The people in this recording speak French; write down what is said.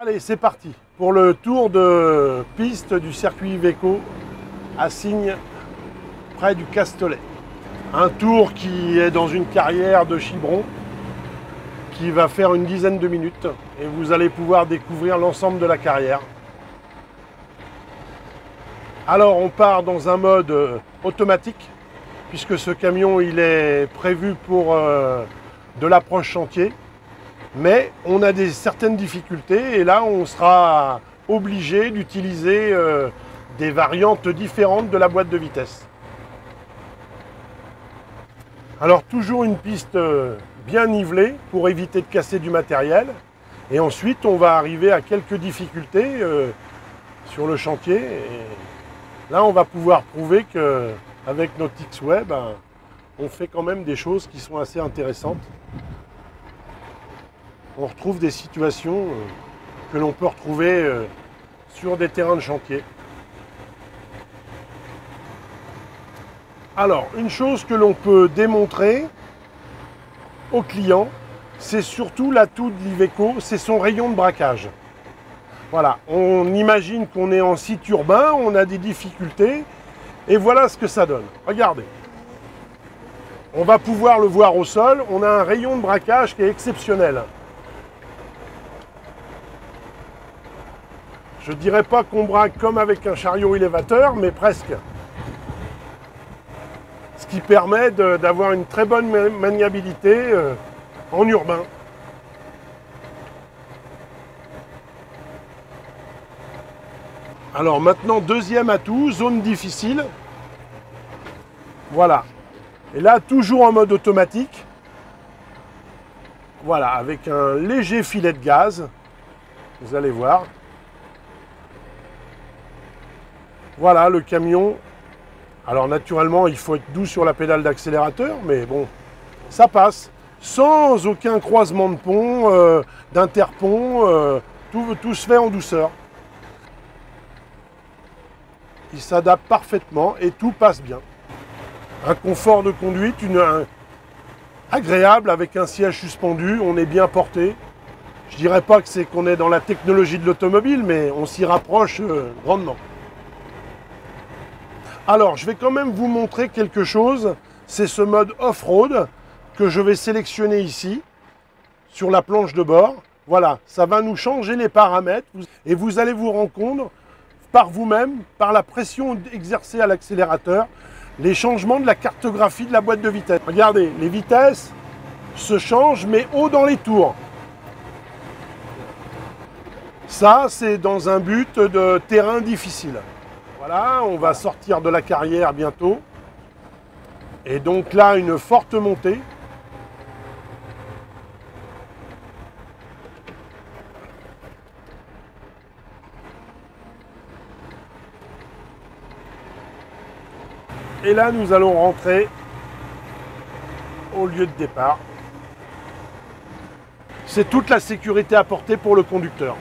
Allez, c'est parti pour le tour de piste du circuit Iveco à Signes, près du Castellet. Un tour qui est dans une carrière de Chibron qui va faire une dizaine de minutes et vous allez pouvoir découvrir l'ensemble de la carrière. Alors on part dans un mode automatique puisque ce camion il est prévu pour de l'approche chantier. Mais on a certaines difficultés et là on sera obligé d'utiliser des variantes différentes de la boîte de vitesse. Alors toujours une piste bien nivelée pour éviter de casser du matériel. Et ensuite on va arriver à quelques difficultés sur le chantier. Et là on va pouvoir prouver qu'avec notre X-Web, on fait quand même des choses qui sont assez intéressantes. On retrouve des situations que l'on peut retrouver sur des terrains de chantier. Alors, une chose que l'on peut démontrer au client, c'est surtout l'atout de l'Iveco, c'est son rayon de braquage. Voilà, on imagine qu'on est en site urbain, on a des difficultés, et voilà ce que ça donne. Regardez. On va pouvoir le voir au sol, on a un rayon de braquage qui est exceptionnel. Je ne dirais pas qu'on braque comme avec un chariot élévateur, mais presque. Ce qui permet d'avoir une très bonne maniabilité en urbain. Alors maintenant, deuxième atout, zone difficile. Voilà. Et là, toujours en mode automatique. Voilà, avec un léger filet de gaz. Vous allez voir. Voilà le camion. Alors naturellement, il faut être doux sur la pédale d'accélérateur, mais bon, ça passe. Sans aucun croisement de pont, d'interpont, tout se fait en douceur. Il s'adapte parfaitement et tout passe bien. Un confort de conduite, agréable avec un siège suspendu, on est bien porté. Je dirais pas qu'on est dans la technologie de l'automobile, mais on s'y rapproche grandement. Alors, je vais quand même vous montrer quelque chose. C'est ce mode off-road que je vais sélectionner ici, sur la planche de bord. Voilà, ça va nous changer les paramètres. Et vous allez vous rendre compte, par vous-même, par la pression exercée à l'accélérateur, les changements de la cartographie de la boîte de vitesse. Regardez, les vitesses se changent, mais haut dans les tours. Ça, c'est dans un but de terrain difficile. Voilà, on va sortir de la carrière bientôt. Et donc là, une forte montée. Et là, nous allons rentrer au lieu de départ. C'est toute la sécurité apportée pour le conducteur.